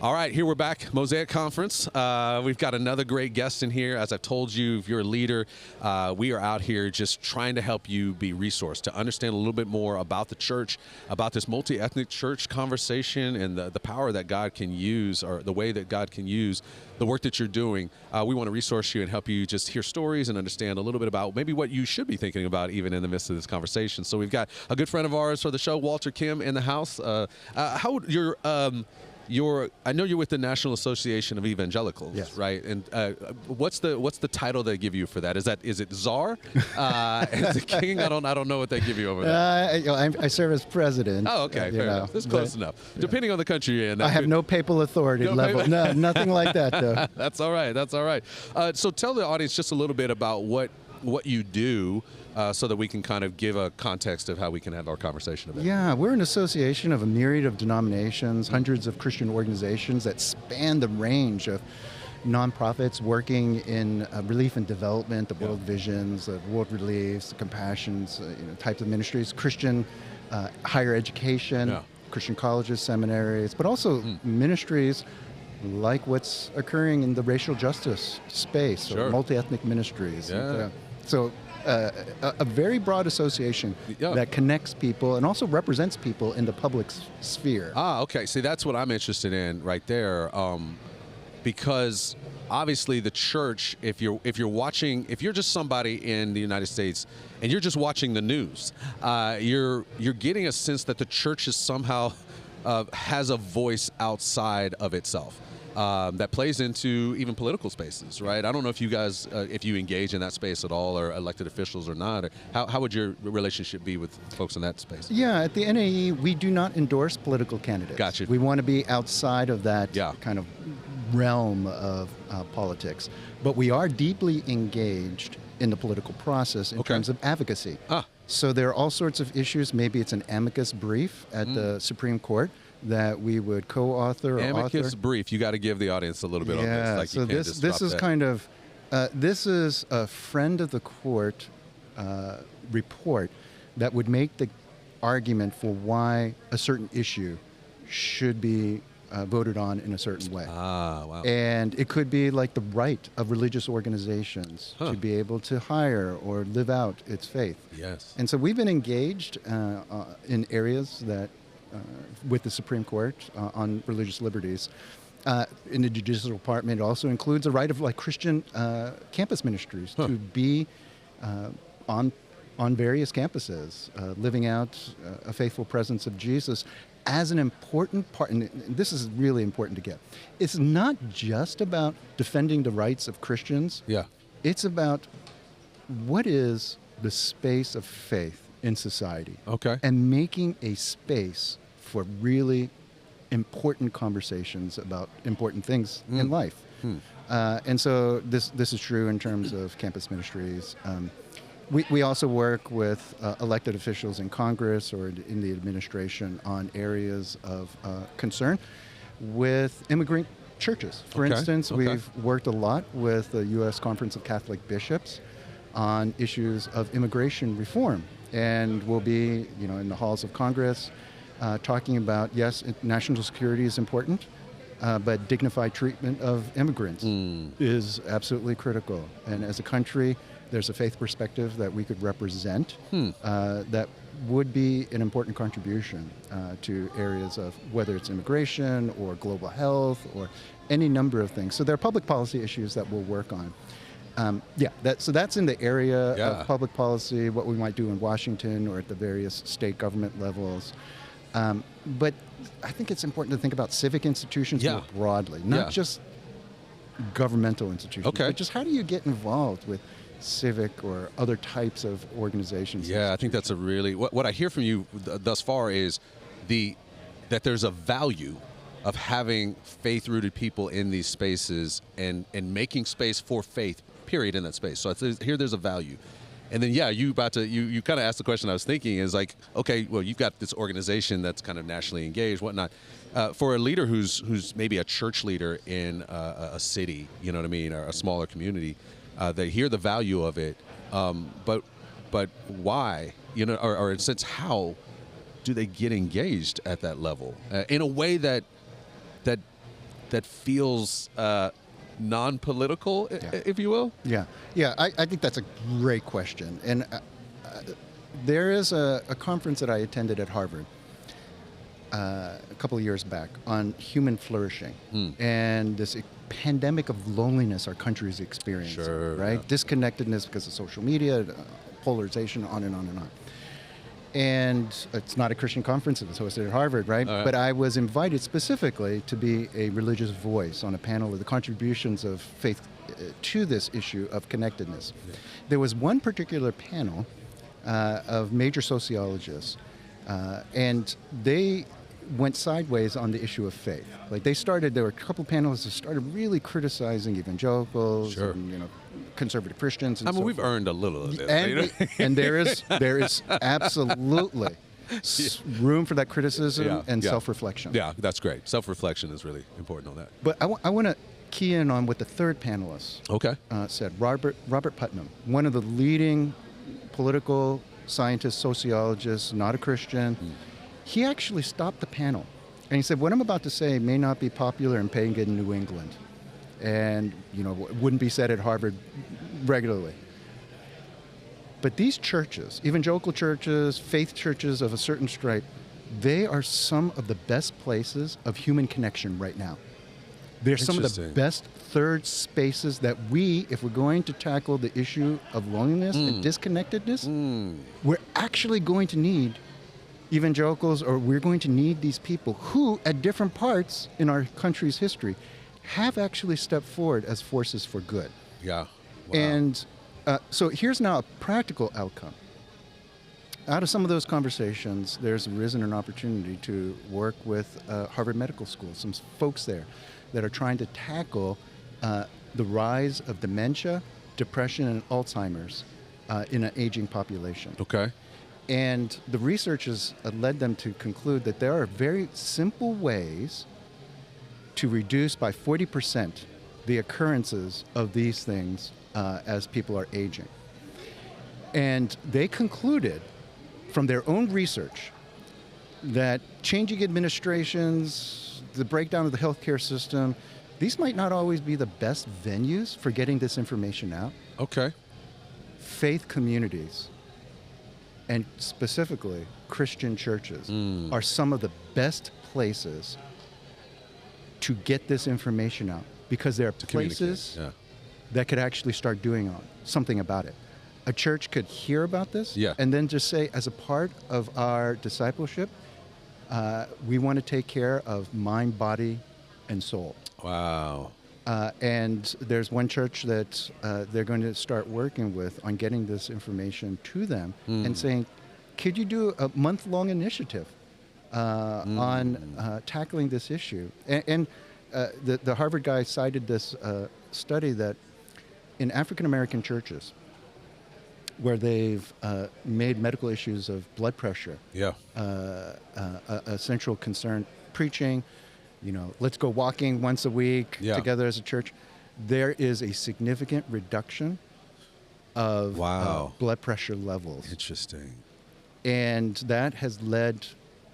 All right, here we're back, Mosaic Conference. We've got another great guest in here. As I've told you, if you're a leader, we are out here just trying to help you be resourced, to understand a little bit more about the church, about this multi-ethnic church conversation and the power that God can use, or the way that God can use the work that you're doing. We want to resource you and help you just hear stories and understand a little bit about maybe what you should be thinking about even in the midst of this conversation. So we've got a good friend of ours for the show, Walter Kim, in the house. I know you're with the National Association of Evangelicals, yes. right? And what's the title they give you for that? Is it czar? Is it king? I don't know what they give you over there. I serve as president. Oh, okay, fair enough. That's close enough. Yeah. Depending on the country you're in. I have no papal authority level. No, nothing like that, though. That's all right. That's all right. So tell the audience just a little bit about what you do, so that we can kind of give a context of how we can have our conversation about it. Yeah, we're an association of a myriad of denominations, hundreds of Christian organizations that span the range of nonprofits working in relief and development, the World Visions, the World Reliefs, the Compassions, types of ministries, Christian higher education, Christian colleges, seminaries, but also ministries like what's occurring in the racial justice space, or multi-ethnic ministries. Yeah. So a very broad association that connects people and also represents people in the public sphere. Okay. See, that's what I'm interested in right there, because obviously the church, if you're just somebody in the United States and you're just watching the news, you're getting a sense that the church is somehow has a voice outside of itself. That plays into even political spaces, right? I don't know if you guys, if you engage in that space at all, or elected officials or not. Or how would your relationship be with folks in that space? Yeah, at the NAE, we do not endorse political candidates. Gotcha. We want to be outside of that kind of realm of politics. But we are deeply engaged in the political process in terms of advocacy. So there are all sorts of issues. Maybe it's an amicus brief at the Supreme Court that we would co-author or amicus author. brief. You got to give the audience a little bit on this. Like, so this is kind of this is a friend of the court report that would make the argument for why a certain issue should be voted on in a certain way. Wow. And it could be like the right of religious organizations to be able to hire or live out its faith. Yes. And so we've been engaged in areas that with the Supreme Court on religious liberties. In the judicial department, it also includes a right of Christian campus ministries to be on various campuses, living out a faithful presence of Jesus as an important part. And this is really important to get. It's not just about defending the rights of Christians. Yeah. It's about what is the space of faith in society. Okay. And making a space for really important conversations about important things in life. And so this is true in terms of campus ministries. We also work with elected officials in Congress or in the administration on areas of concern with immigrant churches. For instance, we've worked a lot with the U.S. Conference of Catholic Bishops on issues of immigration reform. And we'll be, in the halls of Congress talking about, yes, national security is important, but dignified treatment of immigrants is absolutely critical. And as a country, there's a faith perspective that we could represent that would be an important contribution to areas of whether it's immigration or global health or any number of things. So there are public policy issues that we'll work on. So that's in the area of public policy, what we might do in Washington or at the various state government levels. But I think it's important to think about civic institutions more broadly, not just governmental institutions, but just how do you get involved with civic or other types of organizations? Yeah, I think that's a really, what I hear from you thus far is that there's a value of having faith-rooted people in these spaces and making space for faith, period, in that space. So here there's a value. And then, you kind of asked the question I was thinking is okay, well, you've got this organization that's kind of nationally engaged, whatnot. For a leader who's maybe a church leader in a city, you know what I mean, or a smaller community, they hear the value of it, but why, or in a sense, how do they get engaged at that level in a way that that feels non-political, if you will? Yeah, yeah. I think that's a great question, and there is a conference that I attended at Harvard a couple of years back on human flourishing and this pandemic of loneliness our country is experiencing, right? Yeah. Disconnectedness because of social media, polarization, on and on and on. And it's not a Christian conference, it was hosted at Harvard, right? But I was invited specifically to be a religious voice on a panel of the contributions of faith to this issue of connectedness. Yeah. There was one particular panel of major sociologists, and they went sideways on the issue of faith. Like there were a couple panelists that started really criticizing evangelicals and, conservative Christians. And we've earned a little of this. And there is absolutely room for that criticism and self-reflection. Yeah, that's great. Self-reflection is really important on that. But I want to key in on what the third panelist said. Robert Putnam, one of the leading political scientists, sociologists, not a Christian. He actually stopped the panel, and he said, what I'm about to say may not be popular in pagan New England, and wouldn't be said at Harvard regularly. But these churches, evangelical churches, faith churches of a certain stripe, they are some of the best places of human connection right now. They're some of the best third spaces that if we're going to tackle the issue of loneliness and disconnectedness, we're actually going to need evangelicals, or we're going to need these people who, at different parts in our country's history, have actually stepped forward as forces for good. Yeah. Wow. And so here's now a practical outcome. Out of some of those conversations, there's arisen an opportunity to work with Harvard Medical School, some folks there that are trying to tackle the rise of dementia, depression, and Alzheimer's in an aging population. Okay. And the research has led them to conclude that there are very simple ways to reduce by 40% the occurrences of these things as people are aging. And they concluded from their own research that changing administrations, the breakdown of the healthcare system, these might not always be the best venues for getting this information out. Okay. Faith communities, and specifically Christian churches, are some of the best places to get this information out, because there are places that could actually start doing something about it. A church could hear about this and then just say, as a part of our discipleship, we want to take care of mind, body, and soul. Wow. And there's one church that they're going to start working with on getting this information to them and saying, could you do a month-long initiative on tackling this issue? And the Harvard guy cited this study that in African-American churches, where they've made medical issues of blood pressure a central concern, preaching, let's go walking once a week together as a church, there is a significant reduction of blood pressure levels. Interesting. And that has led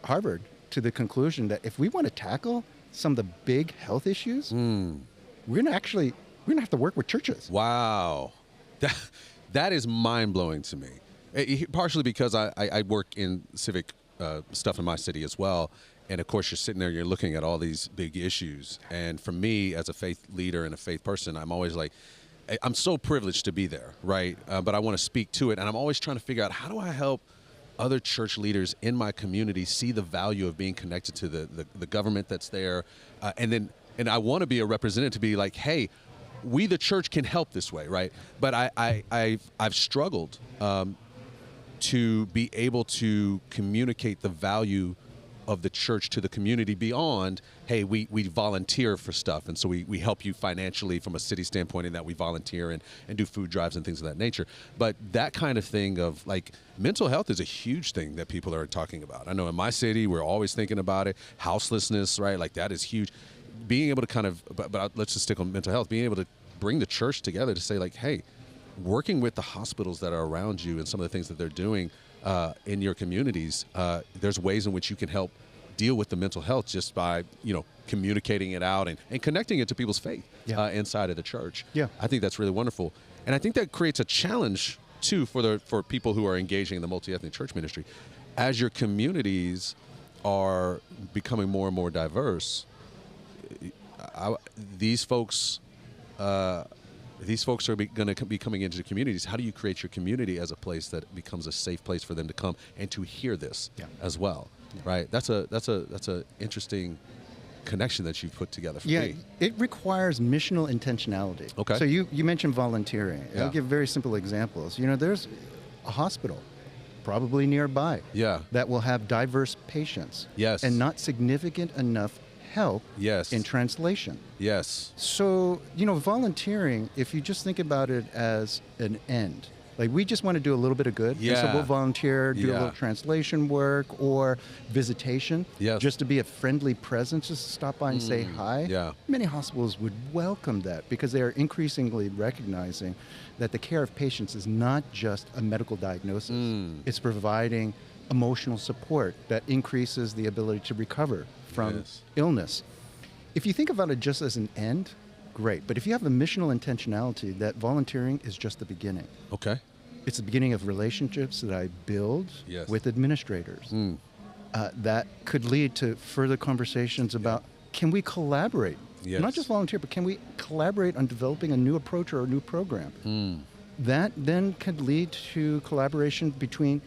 Harvard to the conclusion that if we want to tackle some of the big health issues, we're going to have to work with churches. Wow. That is mind-blowing to me. Partially because I work in civic stuff in my city as well. And of course, you're sitting there, you're looking at all these big issues. And for me, as a faith leader and a faith person, I'm always like, I'm so privileged to be there, right? But I want to speak to it. And I'm always trying to figure out, how do I help other church leaders in my community see the value of being connected to the government that's there? And I want to be a representative to be like, hey, we the church can help this way, right? But I've struggled to be able to communicate the value of the church to the community beyond, hey, we volunteer for stuff, and so we help you financially from a city standpoint in that we volunteer and do food drives and things of that nature. But that kind of thing of, like, mental health is a huge thing that people are talking about. I know in my city, we're always thinking about it. Houselessness, right? Like, that is huge. Being able to kind of, but let's just stick on mental health, being able to bring the church together to say, like, hey, working with the hospitals that are around you and some of the things that they're doing in your communities, there's ways in which you can help deal with the mental health just by, communicating it out and connecting it to people's faith inside of the church. Yeah. I think that's really wonderful. And I think that creates a challenge too for people who are engaging in the multi-ethnic church ministry. As your communities are becoming more and more diverse, these folks are going to be coming into the communities. How do you create your community as a place that becomes a safe place for them to come and to hear this as well? Yeah. Right? That's a interesting connection that you've put together for me. It requires missional intentionality. Okay. So you mentioned volunteering. Yeah. I'll give very simple examples. There's a hospital probably nearby that will have diverse patients and not significant enough help in translation. Yes. So, volunteering, if you just think about it as an end, like we just want to do a little bit of good. And so we'll volunteer, do a little translation work or visitation just to be a friendly presence, just to stop by and say hi. Yeah. Many hospitals would welcome that because they are increasingly recognizing that the care of patients is not just a medical diagnosis. It's providing emotional support that increases the ability to recover from illness. If you think about it just as an end, great. But if you have a missional intentionality, that volunteering is just the beginning. Okay. It's the beginning of relationships that I build with administrators. That could lead to further conversations about, can we collaborate? Not just volunteer, but can we collaborate on developing a new approach or a new program? That then could lead to collaboration between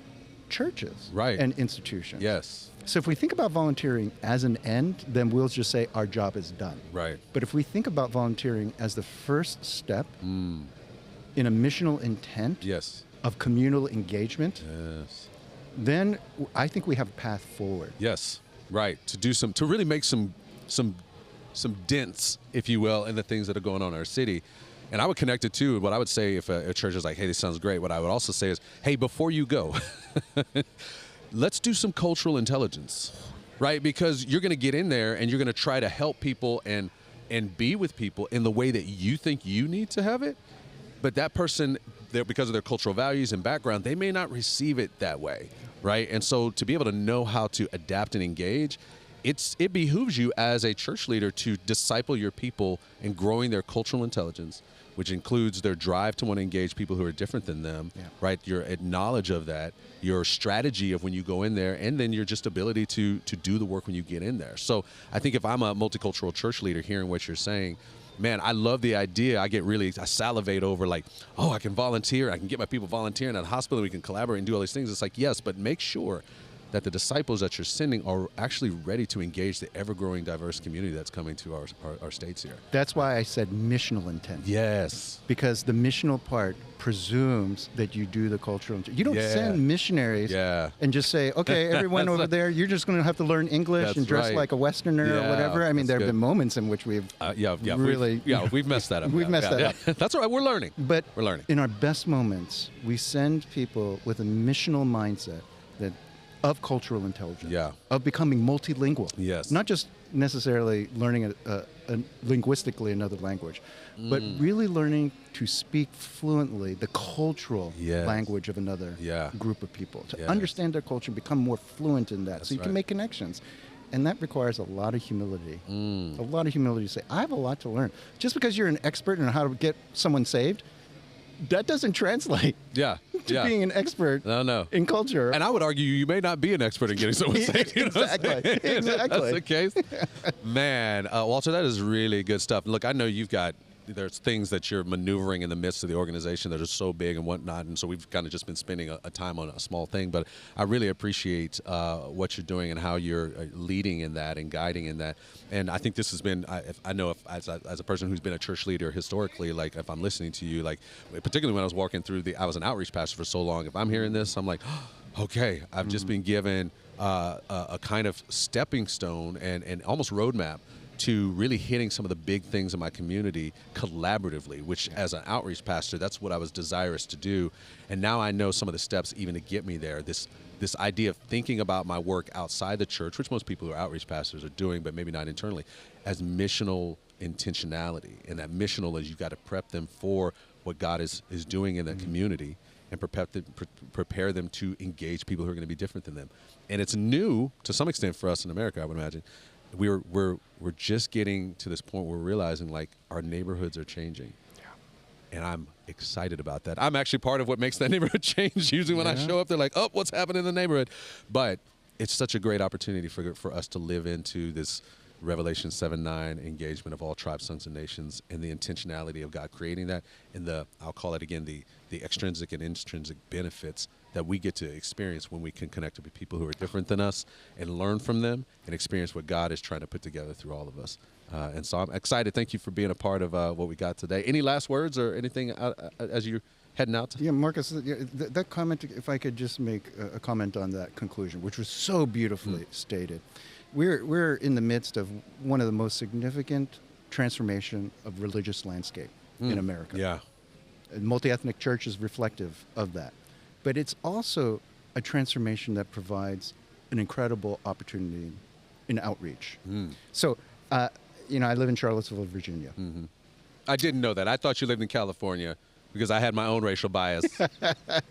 churches and institutions. Yes. So if we think about volunteering as an end, then we'll just say our job is done. Right. But if we think about volunteering as the first step in a missional intent of communal engagement, then I think we have a path forward. Yes. Right. To really make some dents, if you will, in the things that are going on in our city. And I would connect it to what I would say if a church is like, hey, this sounds great. What I would also say is, hey, before you go, let's do some cultural intelligence, right? Because you're going to get in there and you're going to try to help people and be with people in the way that you think you need to have it. But that person, because of their cultural values and background, they may not receive it that way, right? And so to be able to know how to adapt and engage, it behooves you as a church leader to disciple your people in growing their cultural intelligence, which includes their drive to want to engage people who are different than them, right? Your knowledge of that, your strategy of when you go in there, and then your just ability to do the work when you get in there. So I think if I'm a multicultural church leader hearing what you're saying, man, I love the idea. I salivate over like, oh, I can volunteer. I can get my people volunteering at a hospital. We can collaborate and do all these things. It's like, yes, but make sure that the disciples that you're sending are actually ready to engage the ever-growing diverse community that's coming to our states here. That's why I said missional intent. Yes. Because the missional part presumes that you do the cultural intent. You don't send missionaries and just say, okay, everyone over there, you're just going to have to learn English and dress like a Westerner or whatever. I mean, there have been moments in which we've we've messed that up. We've messed that up. That's all right. We're learning. But we're learning. In our best moments, we send people with a missional mindset of cultural intelligence, of becoming multilingual. Yes. Not just necessarily learning linguistically another language, but really learning to speak fluently the cultural language of another group of people, to understand their culture, become more fluent in that, so you can make connections. And that requires a lot of humility. A lot of humility to say, I have a lot to learn. Just because you're an expert in how to get someone saved, that doesn't translate to being an expert in culture. And I would argue you may not be an expert in getting someone saved. Exactly. That's the case. Man, Walter, that is really good stuff. Look, I know there's things that you're maneuvering in the midst of the organization that are so big and whatnot, and so we've kind of just been spending a time on a small thing, but I really appreciate what you're doing and how you're leading in that and guiding in that. And I think this has been, I know as a person who's been a church leader historically, like if I'm listening to you, like particularly when I was walking through I was an outreach pastor for so long, if I'm hearing this, I'm like, oh, okay, I've just been given a kind of stepping stone and almost roadmap to really hitting some of the big things in my community collaboratively, which as an outreach pastor, that's what I was desirous to do. And now I know some of the steps even to get me there. This idea of thinking about my work outside the church, which most people who are outreach pastors are doing, but maybe not internally, as missional intentionality. And that missional is you've got to prep them for what God is doing in that community. and prepare them to engage people who are going to be different than them. And it's new to some extent for us in America, I would imagine. We're just getting to this point where we're realizing like our neighborhoods are changing. And I'm excited about that. I'm actually part of what makes that neighborhood change. Usually when I show up, they're like, oh, what's happening in the neighborhood? But it's such a great opportunity for us to live into this Revelation 7:9 engagement of all tribes, tongues, and nations, and the intentionality of God creating that, and I'll call it again, the extrinsic and intrinsic benefits that we get to experience when we can connect with people who are different than us and learn from them and experience what God is trying to put together through all of us. And so I'm excited. Thank you for being a part of what we got today. Any last words or anything as you're heading out? Yeah, Marcus, that comment, if I could just make a comment on that conclusion, which was so beautifully stated. We're in the midst of one of the most significant transformation of religious landscape in America. Yeah. A multi-ethnic church is reflective of that. But it's also a transformation that provides an incredible opportunity in outreach. So, I live in Charlottesville, Virginia. I didn't know that. I thought you lived in California because I had my own racial bias.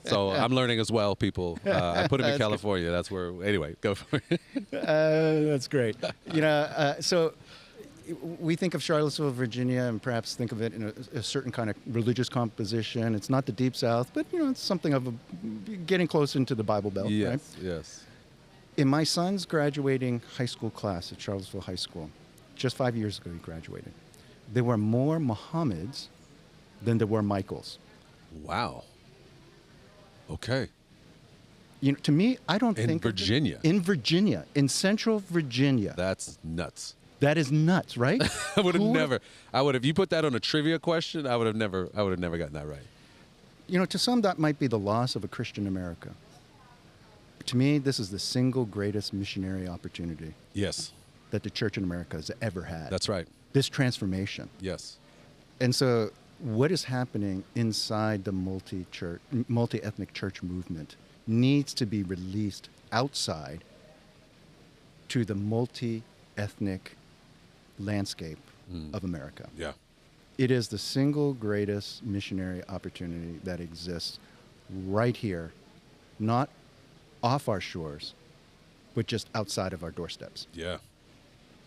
So I'm learning as well, people. I put him in California. That's where, anyway, go for it. That's great. So we think of Charlottesville, Virginia, and perhaps think of it in a certain kind of religious composition. It's not the Deep South, but, it's something of getting close into the Bible Belt, right? Yes. In my son's graduating high school class at Charlottesville High School, just 5 years ago he graduated, there were more Mohammeds than there were Michaels. Wow. Okay. To me, I don't think... In Virginia. In Virginia. In central Virginia. That's nuts. That is nuts, right? I would have never... you put that on a trivia question, I would have never gotten that right. To some, that might be the loss of a Christian America. To me, this is the single greatest missionary opportunity. Yes. That the church in America has ever had. That's right. This transformation. Yes. And so what is happening inside the multi-ethnic church movement needs to be released outside to the multi-ethnic landscape of America. Yeah. It is the single greatest missionary opportunity that exists right here, not off our shores, but just outside of our doorsteps. Yeah.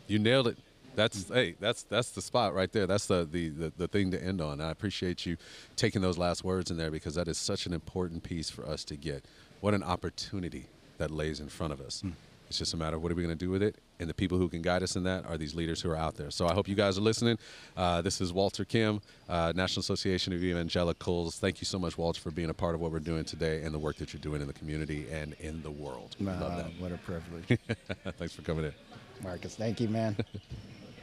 You nailed it. That's the spot right there. That's the thing to end on. I appreciate you taking those last words in there because that is such an important piece for us to get. What an opportunity that lays in front of us. It's just a matter of what are we going to do with it, and the people who can guide us in that are these leaders who are out there. So I hope you guys are listening. This is Walter Kim, National Association of Evangelicals. Thank you so much, Walter, for being a part of what we're doing today and the work that you're doing in the community and in the world. Love that. What a privilege. Thanks for coming in. Marcus, thank you, man.